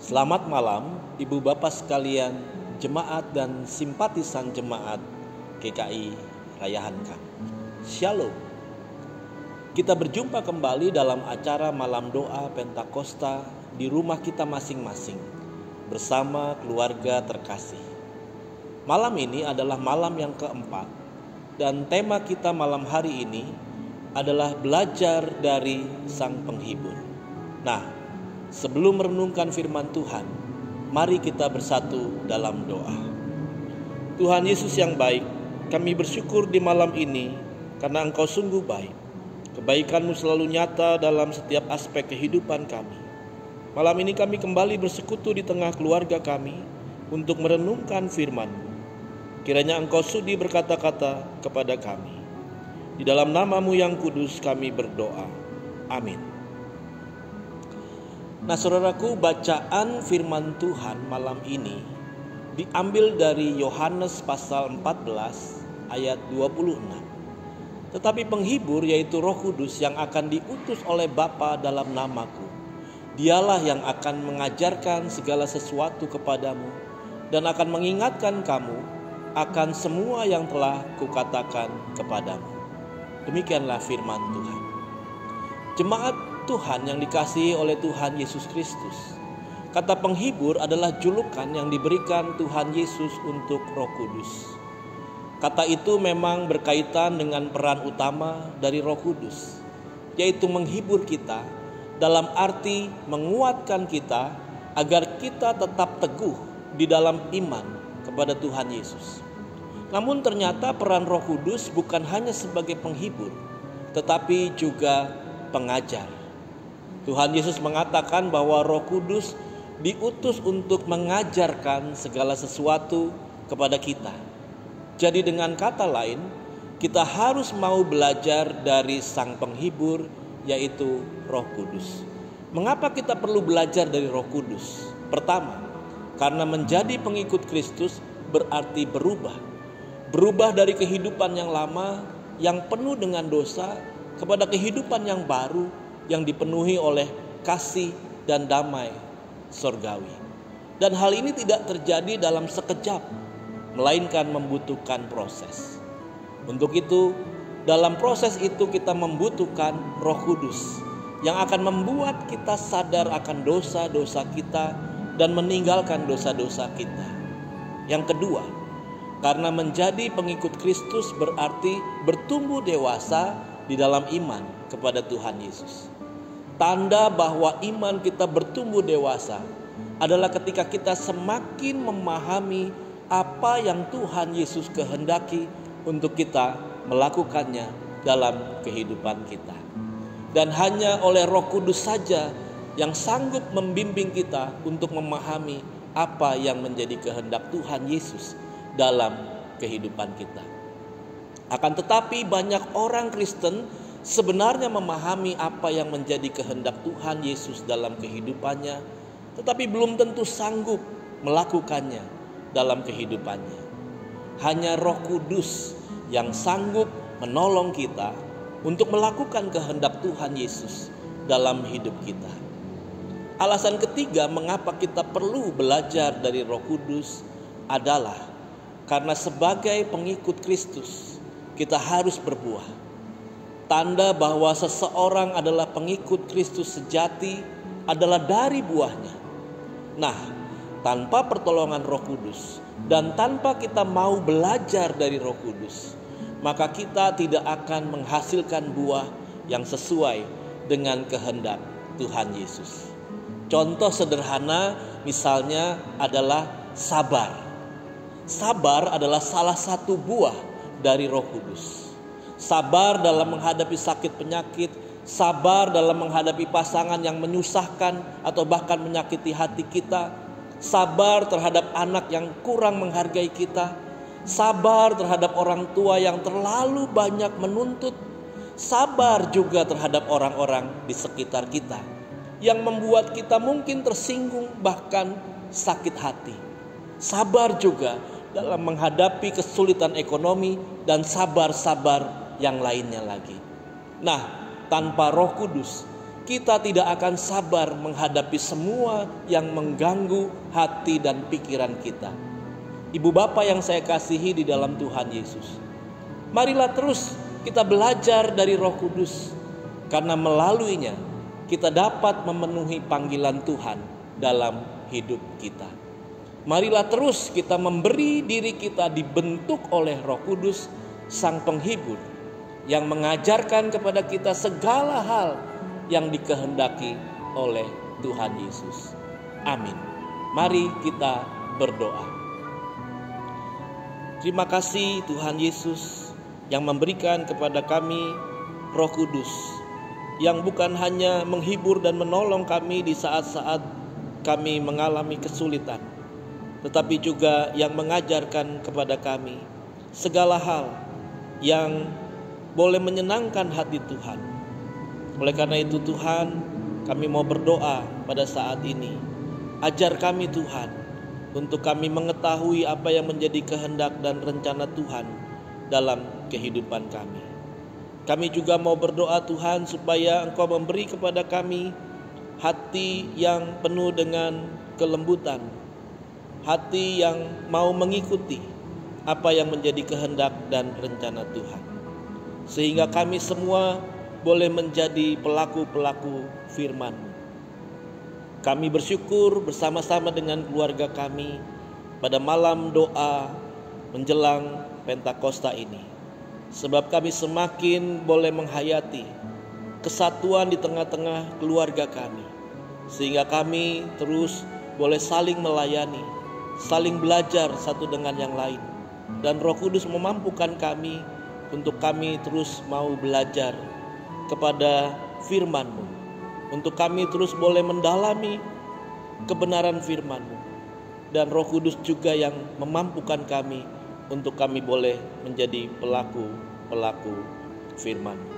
Selamat malam Ibu Bapak sekalian, jemaat dan simpatisan jemaat GKI Raya Hankam. Shalom. Kita berjumpa kembali dalam acara malam doa Pentakosta di rumah kita masing-masing bersama keluarga terkasih. Malam ini adalah malam yang keempat dan tema kita malam hari ini adalah belajar dari Sang Penghibur. Nah, sebelum merenungkan firman Tuhan, mari kita bersatu dalam doa. Tuhan Yesus yang baik, kami bersyukur di malam ini karena Engkau sungguh baik. Kebaikan-Mu selalu nyata dalam setiap aspek kehidupan kami. Malam ini kami kembali bersekutu di tengah keluarga kami untuk merenungkan firman-Mu. Kiranya Engkau sudi berkata-kata kepada kami. Di dalam nama-Mu yang kudus kami berdoa. Amin. Nah, saudaraku, bacaan firman Tuhan malam ini diambil dari Yohanes pasal 14 ayat 26. Tetapi penghibur, yaitu Roh Kudus yang akan diutus oleh Bapa dalam namaku, Dialah yang akan mengajarkan segala sesuatu kepadamu dan akan mengingatkan kamu akan semua yang telah kukatakan kepadamu. Demikianlah firman Tuhan. Jemaat Tuhan yang dikasihi oleh Tuhan Yesus Kristus, kata penghibur adalah julukan yang diberikan Tuhan Yesus untuk Roh Kudus. Kata itu memang berkaitan dengan peran utama dari Roh Kudus, yaitu menghibur kita dalam arti menguatkan kita agar kita tetap teguh di dalam iman kepada Tuhan Yesus. Namun ternyata peran Roh Kudus bukan hanya sebagai penghibur, tetapi juga pengajar. Tuhan Yesus mengatakan bahwa Roh Kudus diutus untuk mengajarkan segala sesuatu kepada kita. Jadi dengan kata lain, kita harus mau belajar dari Sang Penghibur, yaitu Roh Kudus. Mengapa kita perlu belajar dari Roh Kudus? Pertama, karena menjadi pengikut Kristus berarti berubah. Berubah dari kehidupan yang lama, yang penuh dengan dosa, kepada kehidupan yang baru, yang dipenuhi oleh kasih dan damai surgawi. Dan hal ini tidak terjadi dalam sekejap, melainkan membutuhkan proses. Untuk itu, dalam proses itu kita membutuhkan Roh Kudus yang akan membuat kita sadar akan dosa-dosa kita dan meninggalkan dosa-dosa kita. Yang kedua, karena menjadi pengikut Kristus berarti bertumbuh dewasa di dalam iman kepada Tuhan Yesus. Tanda bahwa iman kita bertumbuh dewasa adalah ketika kita semakin memahami apa yang Tuhan Yesus kehendaki untuk kita melakukannya dalam kehidupan kita. Dan hanya oleh Roh Kudus saja yang sanggup membimbing kita untuk memahami apa yang menjadi kehendak Tuhan Yesus dalam kehidupan kita. Akan tetapi banyak orang Kristen sebenarnya memahami apa yang menjadi kehendak Tuhan Yesus dalam kehidupannya, tetapi belum tentu sanggup melakukannya dalam kehidupannya. Hanya Roh Kudus yang sanggup menolong kita untuk melakukan kehendak Tuhan Yesus dalam hidup kita. Alasan ketiga mengapa kita perlu belajar dari Roh Kudus adalah karena sebagai pengikut Kristus kita harus berbuah. Tanda bahwa seseorang adalah pengikut Kristus sejati adalah dari buahnya. Nah, tanpa pertolongan Roh Kudus dan tanpa kita mau belajar dari Roh Kudus, maka kita tidak akan menghasilkan buah yang sesuai dengan kehendak Tuhan Yesus. Contoh sederhana misalnya adalah sabar. Sabar adalah salah satu buah dari Roh Kudus. Sabar dalam menghadapi sakit penyakit, sabar dalam menghadapi pasangan yang menyusahkan atau bahkan menyakiti hati kita, sabar terhadap anak yang kurang menghargai kita, sabar terhadap orang tua yang terlalu banyak menuntut, sabar juga terhadap orang-orang di sekitar kita yang membuat kita mungkin tersinggung bahkan sakit hati. Sabar juga dalam menghadapi kesulitan ekonomi dan sabar-sabar yang lainnya lagi. Nah, tanpa Roh Kudus kita tidak akan sabar menghadapi semua yang mengganggu hati dan pikiran kita. Ibu bapa yang saya kasihi di dalam Tuhan Yesus, marilah terus kita belajar dari Roh Kudus, karena melaluinya kita dapat memenuhi panggilan Tuhan dalam hidup kita. Marilah terus kita memberi diri kita dibentuk oleh Roh Kudus, Sang Penghibur, yang mengajarkan kepada kita segala hal yang dikehendaki oleh Tuhan Yesus. Amin. Mari kita berdoa. Terima kasih Tuhan Yesus yang memberikan kepada kami Roh Kudus, yang bukan hanya menghibur dan menolong kami di saat-saat kami mengalami kesulitan, tetapi juga yang mengajarkan kepada kami segala hal yang boleh menyenangkan hati Tuhan. Oleh karena itu Tuhan, kami mau berdoa pada saat ini. Ajar kami Tuhan, untuk kami mengetahui apa yang menjadi kehendak dan rencana Tuhan dalam kehidupan kami. Kami juga mau berdoa Tuhan, supaya Engkau memberi kepada kami hati yang penuh dengan kelembutan, hati yang mau mengikuti apa yang menjadi kehendak dan rencana Tuhan, sehingga kami semua boleh menjadi pelaku-pelaku firman-Mu. Kami bersyukur bersama-sama dengan keluarga kami pada malam doa menjelang Pentakosta ini, sebab kami semakin boleh menghayati kesatuan di tengah-tengah keluarga kami, sehingga kami terus boleh saling melayani, saling belajar satu dengan yang lain, dan Roh Kudus memampukan kami untuk kami terus mau belajar kepada firman-Mu, untuk kami terus boleh mendalami kebenaran firman-Mu, dan Roh Kudus juga yang memampukan kami untuk kami boleh menjadi pelaku-pelaku firman-Mu.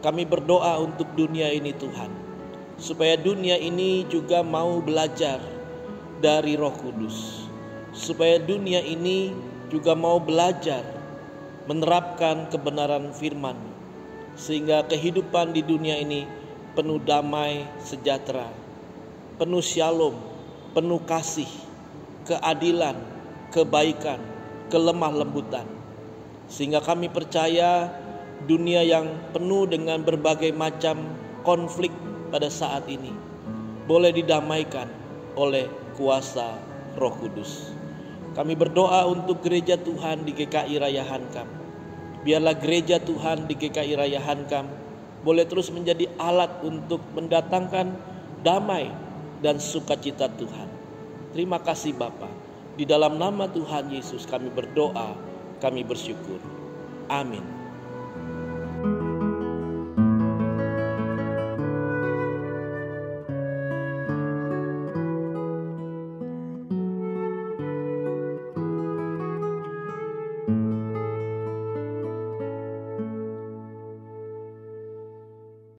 Kami berdoa untuk dunia ini Tuhan, supaya dunia ini juga mau belajar dari Roh Kudus, supaya dunia ini juga mau belajar menerapkan kebenaran firman-Mu, sehingga kehidupan di dunia ini penuh damai sejahtera, penuh shalom, penuh kasih, keadilan, kebaikan, kelemah lembutan. Sehingga kami percaya dunia yang penuh dengan berbagai macam konflik pada saat ini boleh didamaikan oleh kuasa Roh Kudus. Kami berdoa untuk gereja Tuhan di GKI Raya Hankam. Biarlah gereja Tuhan di GKI Raya Hankam boleh terus menjadi alat untuk mendatangkan damai dan sukacita Tuhan. Terima kasih Bapa. Di dalam nama Tuhan Yesus kami berdoa, kami bersyukur. Amin.